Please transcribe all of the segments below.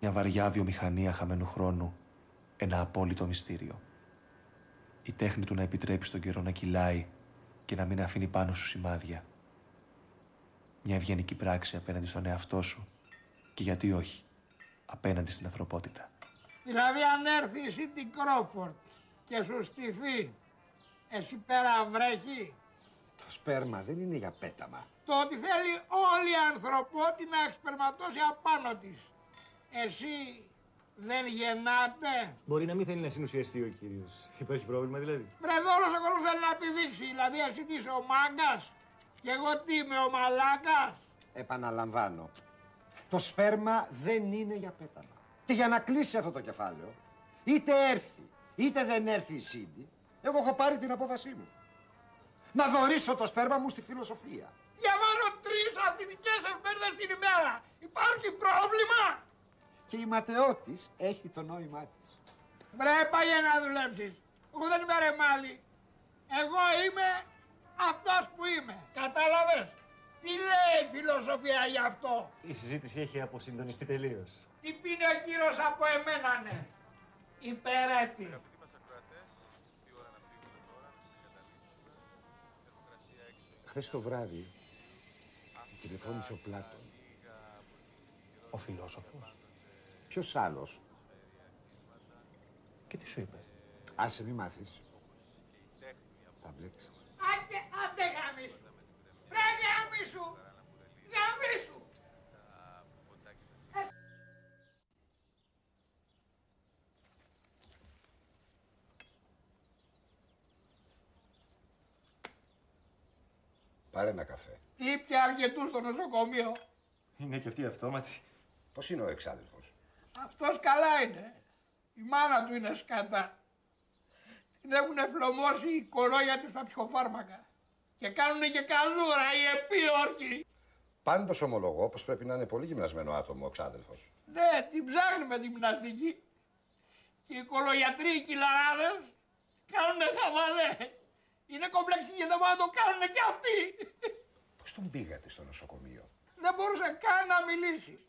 Μια βαριά βιομηχανία χαμένου χρόνου, ένα απόλυτο μυστήριο. Η τέχνη του να επιτρέπει στον καιρό να κυλάει και να μην αφήνει πάνω σου σημάδια. Μια ευγενική πράξη απέναντι στον εαυτό σου και γιατί όχι, απέναντι στην ανθρωπότητα. Δηλαδή αν έρθει η Σίντι Κρόφορντ και σου στηθεί, εσύ πέρα βρέχει. Το σπέρμα δεν είναι για πέταμα. Το ότι θέλει όλη η ανθρωπότητα να εξπερματώσει απάνω της. Εσύ δεν γεννάτε. Μπορεί να μην θέλει να συνουσιαστεί ο κύριος. Υπάρχει πρόβλημα δηλαδή. Βρε όλος ο κόσμος θέλει να επιδείξει. Δηλαδή εσύ τι είσαι ο μάγκας και εγώ τι είμαι ο μαλάκας. Επαναλαμβάνω. Το σπέρμα δεν είναι για πέταμα. Και για να κλείσει αυτό το κεφάλαιο, είτε έρθει είτε δεν έρθει η Σίντι, εγώ έχω πάρει την απόφασή μου. Να δωρήσω το σπέρμα μου στη φιλοσοφία. Διαβάζω 3 αθλητικές εφημερίδες την ημέρα. Υπάρχει πρόβλημα. Και η ματαιότης έχει το νόημά της. Βρε πάγε να δουλέψεις. Εγώ δεν είμαι ρεμάλι. Εγώ είμαι αυτός που είμαι. Κατάλαβες. Τι λέει η φιλοσοφία γι' αυτό. Η συζήτηση έχει αποσυντονιστεί τελείως. Τι πίνει ο κύριος από εμένα, ναι. Υπερέτη. Χθες το βράδυ μου τηλεφώνησε ο Πλάτων. Ο φιλόσοφος. Ποιος άλλος? Και τι σου είπε? Άσε μη μάθεις. Θα μπλέξεις. Άντε γαμίσου. Βρε γαμίσου. Γαμίσου. Πάρε ένα καφέ. Τι πια αρκετούς στο νοσοκομείο. Είναι και αυτή αυτόματη. Πώς είναι ο εξάδελφος? Αυτός καλά είναι. Η μάνα του είναι σκατά. Την έχουν φλωμώσει οι κορόγια της στα ψυχοφάρμακα. Και κάνουνε και καζούρα οι επίορκοι. Πάντως ομολογώ πως πρέπει να είναι πολύ γυμνασμένο άτομο ο εξάδελφος. Ναι, την ψάχνει με τη γυμναστική. Και οι κολογιατροί, οι κυλαράδες, κάνουνε χαβαλέ. Είναι κομπλεξικοί και δεν μπορούν να το κάνουνε κι αυτοί. Πώς τον πήγατε στο νοσοκομείο? Δεν μπορούσε καν να μιλήσει.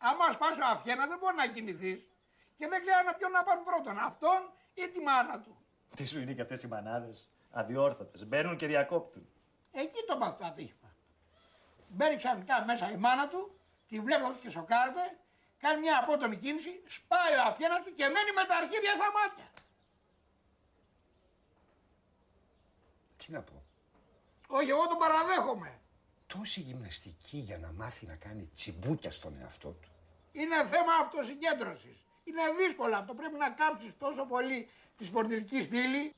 Άμα σπάσει ο αφιένας δεν μπορεί να κινηθείς. Και δεν ξέρανε ποιον να πάρουν πρώτον, αυτόν ή τη μάνα του. Τι σου είναι και αυτές οι μανάδες. Αδιόρθωτες. Μπαίνουν και διακόπτουν. Εκεί το πάθει το ατύχημα. Μπαίνει ξαφνικά μέσα η μάνα του, τη βλέπει αυτό και σοκάρεται, κάνει μια απότομη κίνηση, σπάει ο αφιένας του και μένει με τα αρχίδια στα μάτια. Τι να πω? Όχι, εγώ τον παραδέχομαι. Τόση γυμναστική για να μάθει να κάνει τσιμπούκια στον εαυτό του. Είναι θέμα αυτοσυγκέντρωσης. Είναι δύσκολο αυτό. Πρέπει να κάμψεις τόσο πολύ τη σπορτιλική στήλη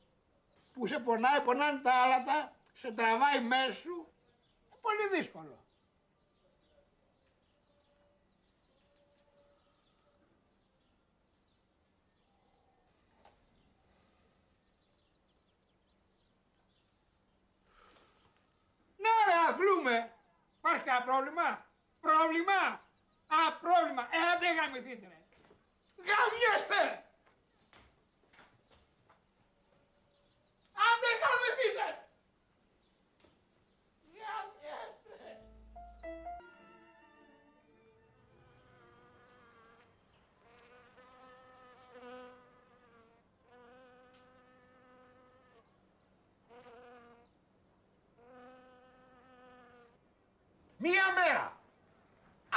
που σε πονάει, πονάνε τα άλατα, σε τραβάει μέσα σου. Είναι πολύ δύσκολο. Ναι ρε, αθλούμε. Υπάρχει κανένα πρόβλημα? Πρόβλημα? Α, πρόβλημα. Άντε γαμηθείτε ρε. Γαμιέστε! Άντε γαμηθείτε! Γαμιέστε! Μία μέρα!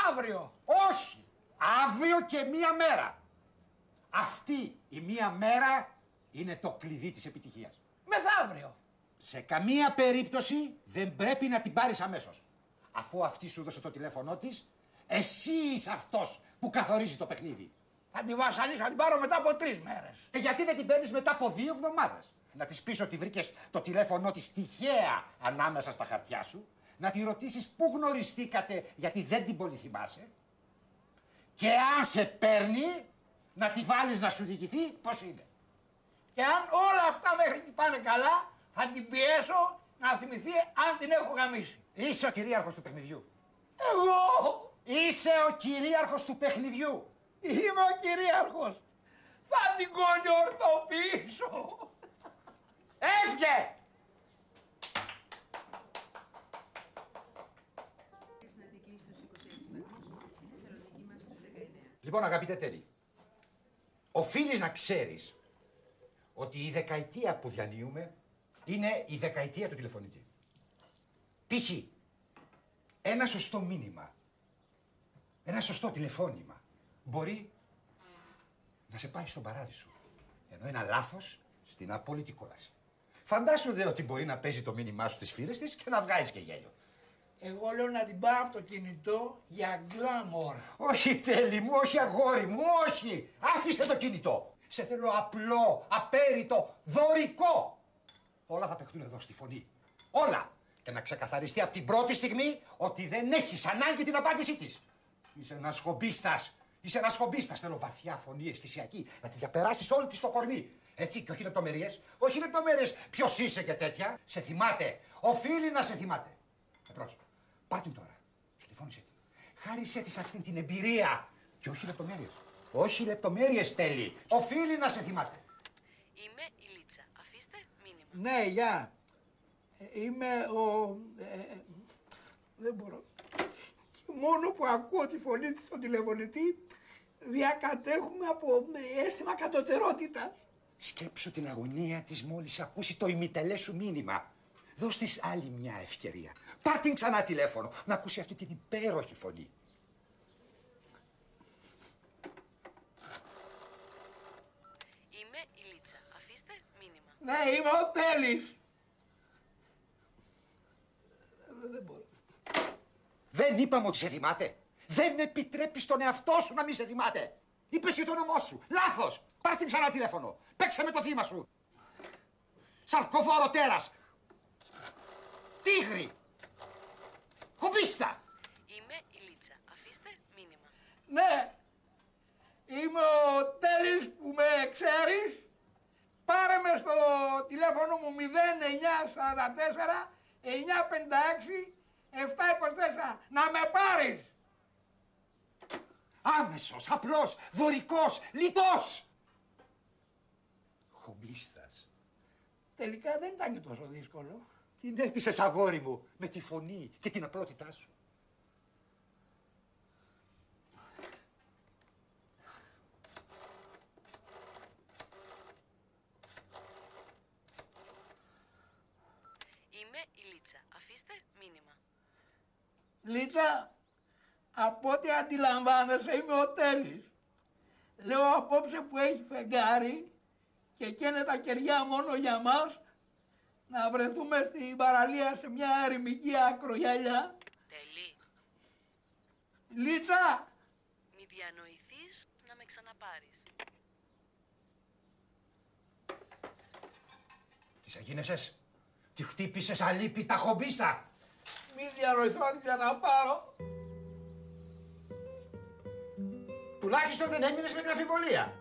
Αύριο! Όχι! Αύριο και μία μέρα! Αυτή η μία μέρα είναι το κλειδί της επιτυχίας. Μεθαύριο! Σε καμία περίπτωση δεν πρέπει να την πάρεις αμέσως. Αφού αυτή σου δώσε το τηλέφωνό της, εσύ είσαι αυτός που καθορίζει το παιχνίδι. Θα την βασανίσω, θα την πάρω μετά από 3 μέρες. Και γιατί δεν την παίρνεις μετά από 2 εβδομάδες? Να της πεις ότι βρήκες το τηλέφωνό της τυχαία ανάμεσα στα χαρτιά σου, να τη ρωτήσεις πού γνωριστήκατε γιατί δεν την πολύ θυμάσαι, και αν σε παίρνει, να τη βάλεις να σου διηγηθεί πώς είναι. Και αν όλα αυτά μέχρι εκεί πάνε καλά, θα την πιέσω να θυμηθεί αν την έχω γαμίσει. Είσαι ο κυρίαρχος του παιχνιδιού. Εγώ! Είσαι ο κυρίαρχος του παιχνιδιού. Είμαι ο κυρίαρχος. Θα την κονιορτοποιήσω. Έφυγε! Λοιπόν, αγαπητέ Τέλη, οφείλεις να ξέρεις ότι η δεκαετία που διανύουμε είναι η δεκαετία του τηλεφωνητή. Π.χ. ένα σωστό μήνυμα, ένα σωστό τηλεφώνημα μπορεί να σε πάει στον παράδεισο, ενώ ένα λάθος στην απόλυτη κόλαση. Φαντάσου δε ότι μπορεί να παίζει το μήνυμά σου στις φίλες της και να βγάζεις και γέλιο. Εγώ λέω να την πάρω από το κινητό για γκλάμορ. Όχι, Τέλη μου, όχι, αγόρι μου, όχι! Άφησε το κινητό! Σε θέλω απλό, απέριτο, δωρικό! Όλα θα παιχτούν εδώ στη φωνή. Όλα! Και να ξεκαθαριστεί από την πρώτη στιγμή ότι δεν έχεις ανάγκη την απάντησή της. Είσαι ένας χομπίστας. Είσαι ένας χομπίστας. Θέλω βαθιά φωνή, αισθησιακή, να τη διαπεράσεις όλη της στο κορμί. Έτσι, και όχι λεπτομέρειες. Όχι λεπτομέρειες. Ποιος είσαι και τέτοια. Σε θυμάται. Οφείλει να σε θυμάται. Εμπρός. Πάρ' την τώρα. Τηλεφώνησέ την. Χάρισέ της αυτήν την εμπειρία. Και όχι λεπτομέρειες. Όχι λεπτομέρειες, Τέλη. Οφείλει να σε θυμάται. Είμαι η Λίτσα. Αφήστε μήνυμα. Ναι, γεια. Είμαι ο... δεν μπορώ. Και μόνο που ακούω τη φωνή της στον τηλεφωνητή, διακατέχουμε από αίσθημα κατωτερότητας. Σκέψου την αγωνία της μόλις ακούσει το ημιτελές σου μήνυμα. Δώσ' της άλλη μια ευκαιρία. Πάρ' την ξανά τηλέφωνο να ακούσει αυτή την υπέροχη φωνή. Είμαι η Λίτσα. Αφήστε μήνυμα. Ναι, είμαι ο Τέλης. Δεν μπορώ. Δεν είπαμε ότι σε θυμάται. Δεν επιτρέπεις στον εαυτό σου να μην σε θυμάται. Είπες και το όνομά σου. Λάθος. Πάρ' την ξανά τηλέφωνο. Παίξε με το θύμα σου. Σαρκοφόρο τέρας. Τίγρη. Χομπίστα. Είμαι η Λίτσα. Αφήστε μήνυμα. Ναι, είμαι ο Τέλης που με ξέρεις. Πάρε με στο τηλέφωνο μου 0944 956 724 να με πάρεις. Άμεσος, απλός, δωρικός, λιτός. Χομπίστας. Τελικά δεν ήταν και τόσο δύσκολο. Την έπεισες, αγόρι μου, με τη φωνή και την απλότητά σου. Είμαι η Λίτσα. Αφήστε μήνυμα. Λίτσα, από ό,τι αντιλαμβάνεσαι είμαι ο Τέλης. Λέω απόψε που έχει φεγγάρι και καίνε τα κεριά μόνο για μας, να βρεθούμε στην παραλία σε μια ερημική ακρογιαλιά. Τέλη. Λίτσα! Μη διανοηθείς να με ξαναπάρεις. Τις αγίνεσες, τη χτύπησες αλίπητα, χομπίστα. Μη διανοηθώ να την ξαναπάρω. Τουλάχιστον δεν έμεινες με την αμφιβολία.